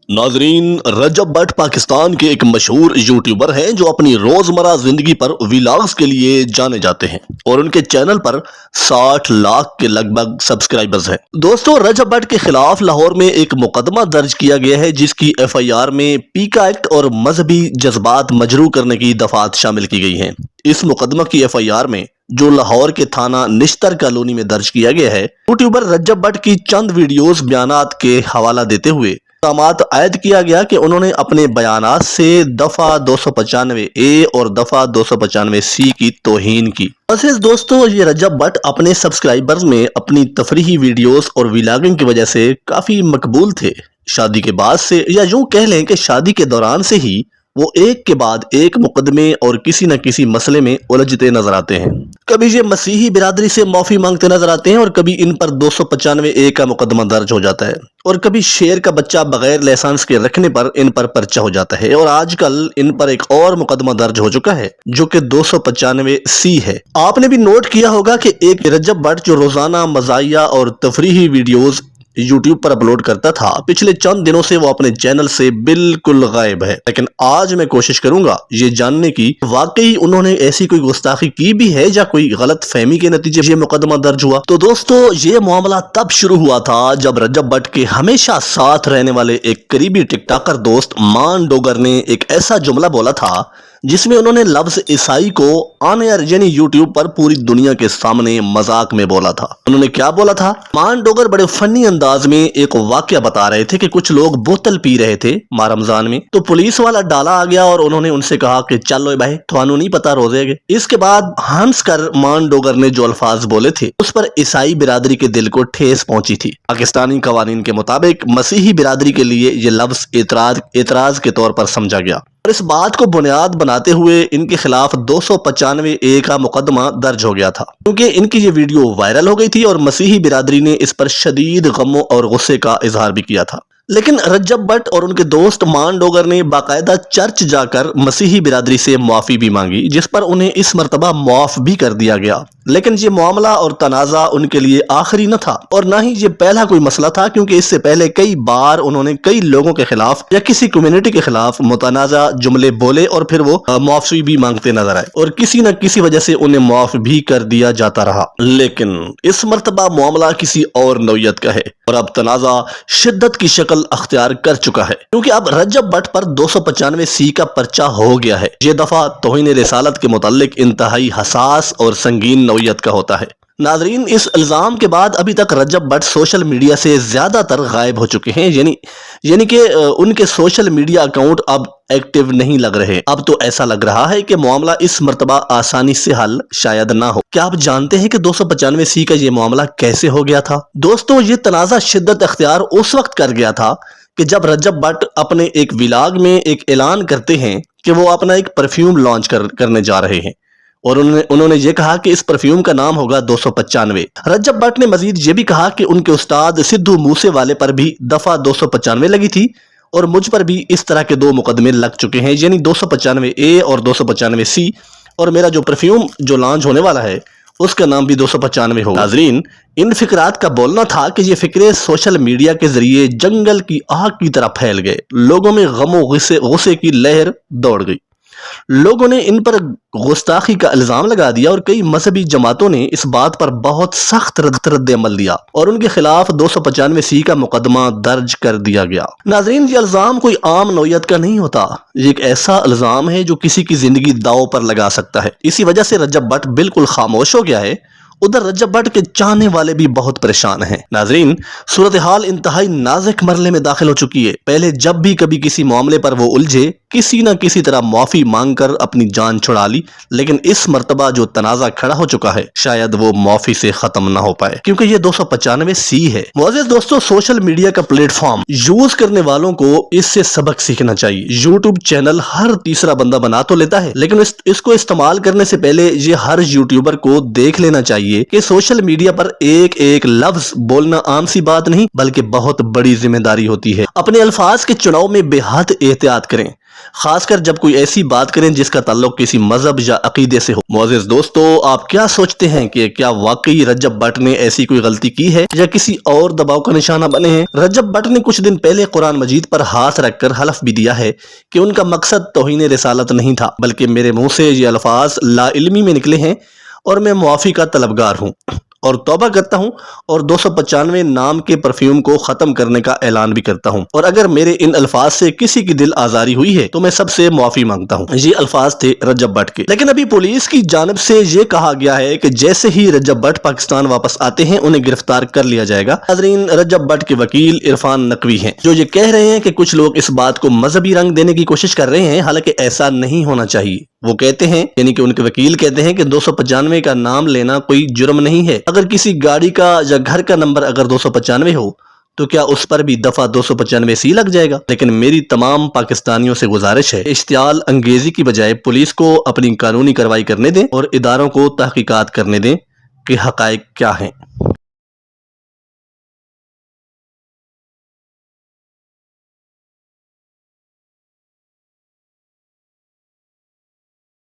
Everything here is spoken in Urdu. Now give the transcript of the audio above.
ناظرین، رجب بٹ پاکستان کے ایک مشہور یوٹیوبر ہیں جو اپنی روزمرہ زندگی پر ویلاگز کے لیے جانے جاتے ہیں اور ان کے چینل پر 60 لاکھ کے لگ بھگ سبسکرائبرز ہیں۔ دوستو، رجب بٹ کے خلاف لاہور میں ایک مقدمہ درج کیا گیا ہے جس کی FIR میں پیکا ایکٹ اور مذہبی جذبات مجروح کرنے کی دفعات شامل کی گئی ہیں۔ اس مقدمہ کی FIR میں جو لاہور کے تھانہ نشتر کالونی میں درج کیا گیا ہے، یوٹیوبر رجب بٹ کی چند ویڈیوز بیانات کے حوالہ دیتے ہوئے الزامات عائد کیا گیا کہ انہوں نے اپنے بیانات سے دفعہ 295A اور دفعہ 295C کی توہین کی۔ عزیز دوستو، یہ رجب بٹ اپنے سبسکرائبرز میں اپنی تفریحی ویڈیوز اور ویلاگنگ کی وجہ سے کافی مقبول تھے۔ شادی کے بعد سے، یا یوں کہہ لیں کہ شادی کے دوران سے ہی وہ ایک کے بعد ایک مقدمے اور کسی نہ کسی مسئلے میں الجھتے نظر آتے ہیں۔ کبھی یہ مسیحی برادری سے معافی مانگتے نظر آتے ہیں اور کبھی ان پر 295A کا مقدمہ درج ہو جاتا ہے، اور کبھی شیر کا بچہ بغیر لائسنس کے رکھنے پر ان پر پرچہ ہو جاتا ہے، اور آج کل ان پر ایک اور مقدمہ درج ہو چکا ہے جو کہ 295C ہے۔ آپ نے بھی نوٹ کیا ہوگا کہ ایک رجب بٹ جو روزانہ مزاحیہ اور تفریحی ویڈیوز یوٹیوب پر اپلوڈ کرتا تھا، پچھلے چند دنوں سے وہ اپنے چینل سے بالکل غائب ہے۔ لیکن آج میں کوشش کروں گا یہ جاننے کی واقعی انہوں نے ایسی کوئی گستاخی کی بھی ہے یا کوئی غلط فہمی کے نتیجے یہ مقدمہ درج ہوا۔ تو دوستو، یہ معاملہ تب شروع ہوا تھا جب رجب بٹ کے ہمیشہ ساتھ رہنے والے ایک قریبی ٹک ٹاکر دوست مان ڈوگر نے ایک ایسا جملہ بولا تھا جس میں انہوں نے لفظ عیسائی کو آن ایئر یعنی یوٹیوب پر پوری دنیا کے سامنے مذاق میں بولا تھا۔ انہوں نے کیا بولا تھا؟ مان ڈوگر بڑے فنی انداز میں ایک واقعہ بتا رہے تھے کہ کچھ لوگ بوتل پی رہے تھے ماہ رمضان میں، تو پولیس والا ڈالا آ گیا اور انہوں نے ان سے کہا کہ چلو بھائی، تھانو نہیں پتا روزے گے۔ اس کے بعد ہنس کر مان ڈوگر نے جو الفاظ بولے تھے اس پر عیسائی برادری کے دل کو ٹھیس پہنچی تھی۔ پاکستانی قوانین کے مطابق مسیحی برادری کے لیے یہ لفظ اعتراض کے طور پر سمجھا گیا، اور اس بات کو بنیاد بناتے ہوئے ان کے خلاف 295A کا مقدمہ درج ہو گیا تھا، کیونکہ ان کی یہ ویڈیو وائرل ہو گئی تھی اور مسیحی برادری نے اس پر شدید غم اور غصے کا اظہار بھی کیا تھا۔ لیکن رجب بٹ اور ان کے دوست مان ڈوگر نے باقاعدہ چرچ جا کر مسیحی برادری سے معافی بھی مانگی، جس پر انہیں اس مرتبہ معاف بھی کر دیا گیا۔ لیکن یہ معاملہ اور تنازع ان کے لیے آخری نہ تھا، اور نہ ہی یہ پہلا کوئی مسئلہ تھا، کیونکہ اس سے پہلے کئی بار انہوں نے کئی لوگوں کے خلاف یا کسی کمیونٹی کے خلاف متنازع جملے بولے اور پھر وہ معافی بھی مانگتے نظر آئے، اور کسی نہ کسی وجہ سے انہیں معاف بھی کر دیا جاتا رہا۔ لیکن اس مرتبہ معاملہ کسی اور نوعیت کا ہے، اور اب تنازع شدت کی شکل اختیار کر چکا ہے، کیونکہ اب رجب بٹ پر 295C کا پرچہ ہو گیا ہے۔ یہ دفعہ توہین رسالت کے متعلق انتہائی حساس اور سنگین نوعیت کا ہوتا ہے۔ ناظرین، اس الزام کے بعد ابھی تک رجب بٹ سوشل میڈیا سے زیادہ تر غائب ہو چکے ہیں، یعنی کہ ان کے سوشل میڈیا اکاؤنٹ اب ایکٹیو نہیں لگ رہے۔ اب تو ایسا لگ رہا ہے کہ معاملہ اس مرتبہ آسانی سے حل شاید نہ ہو۔ کیا آپ جانتے ہیں کہ 295C کا یہ معاملہ کیسے ہو گیا تھا؟ دوستو، یہ تنازع شدت اختیار اس وقت کر گیا تھا کہ جب رجب بٹ اپنے ایک ویلاگ میں ایک اعلان کرتے ہیں کہ وہ اپنا ایک پرفیوم لانچ کرنے جا رہے ہیں، اور انہوں نے یہ کہا کہ اس پرفیوم کا نام ہوگا 295۔ رجب بٹ نے مزید یہ بھی کہا کہ ان کے استاد سدھو موسے والے پر بھی دفعہ 295 لگی تھی، اور مجھ پر بھی اس طرح کے 2 مقدمے لگ چکے ہیں، یعنی 295A اور 295C، اور میرا جو پرفیوم جو لانچ ہونے والا ہے اس کا نام بھی 295 ہوگا۔ ناظرین، ان فکرات کا بولنا تھا کہ یہ فکرے سوشل میڈیا کے ذریعے جنگل کی آگ کی طرح پھیل گئے، لوگوں میں غم و غصے کی لہر دوڑ گئی، لوگوں نے ان پر گستاخی کا الزام لگا دیا، اور کئی مذہبی جماعتوں نے اس بات پر بہت سخت رد عمل دیا اور ان کے خلاف 295C کا مقدمہ درج کر دیا گیا۔ ناظرین، یہ الزام کوئی عام نوعیت کا نہیں ہوتا، یہ ایک ایسا الزام ہے جو کسی کی زندگی داؤ پر لگا سکتا ہے۔ اسی وجہ سے رجب بٹ بالکل خاموش ہو گیا ہے۔ ادھر رجب بٹ کے چاہنے والے بھی بہت پریشان ہیں۔ ناظرین، صورتحال انتہائی نازک مرحلے میں داخل ہو چکی ہے۔ پہلے جب بھی کبھی کسی معاملے پر وہ الجھے، کسی نہ کسی طرح معافی مانگ کر اپنی جان چھڑا لی، لیکن اس مرتبہ جو تنازع کھڑا ہو چکا ہے شاید وہ معافی سے ختم نہ ہو پائے، کیونکہ یہ 295C ہے۔ معزز دوستو، سوشل میڈیا کا پلیٹ فارم یوز کرنے والوں کو اس سے سبق سیکھنا چاہیے۔ یوٹیوب چینل ہر تیسرا بندہ بنا تو لیتا ہے، لیکن اس کو استعمال کرنے سے پہلے یہ ہر یوٹیوبر کو دیکھ لینا چاہیے کہ سوشل میڈیا پر ایک ایک لفظ بولنا عام سی بات نہیں بلکہ بہت بڑی ذمہ داری ہوتی ہے۔ اپنے الفاظ کے چناؤ میں بے حد احتیاط کریں۔ خاص کر جب کوئی ایسی بات کریں جس کا تعلق کسی مذہب یا عقیدے سے ہو۔ معزز دوستو، آپ کیا سوچتے ہیں کہ کیا واقعی رجب بٹ نے ایسی کوئی غلطی کی ہے یا کسی اور دباؤ کا نشانہ بنے ہیں؟ رجب بٹ نے کچھ دن پہلے قرآن مجید پر ہاتھ رکھ کر حلف بھی دیا ہے کہ ان کا مقصد توہین رسالت نہیں تھا، بلکہ میرے منہ سے یہ الفاظ لا علمی میں نکلے ہیں اور میں معافی کا طلبگار ہوں اور توبہ کرتا ہوں اور 295 نام کے پرفیوم کو ختم کرنے کا اعلان بھی کرتا ہوں، اور اگر میرے ان الفاظ سے کسی کی دل آزاری ہوئی ہے تو میں سب سے معافی مانگتا ہوں۔ یہ الفاظ تھے رجب بٹ کے، لیکن ابھی پولیس کی جانب سے یہ کہا گیا ہے کہ جیسے ہی رجب بٹ پاکستان واپس آتے ہیں انہیں گرفتار کر لیا جائے گا۔ ناظرین، رجب بٹ کے وکیل عرفان نقوی ہیں جو یہ کہہ رہے ہیں کہ کچھ لوگ اس بات کو مذہبی رنگ دینے کی کوشش کر رہے ہیں، حالانکہ ایسا نہیں ہونا چاہیے۔ وہ کہتے ہیں، یعنی کہ ان کے وکیل کہتے ہیں کہ 295 کا نام لینا کوئی جرم نہیں ہے۔ اگر کسی گاڑی کا یا گھر کا نمبر اگر 295 ہو تو کیا اس پر بھی دفعہ 295 سی لگ جائے گا؟ لیکن میری تمام پاکستانیوں سے گزارش ہے، اشتعال انگیزی کی بجائے پولیس کو اپنی قانونی کارروائی کرنے دیں اور اداروں کو تحقیقات کرنے دیں کہ حقائق کیا ہیں۔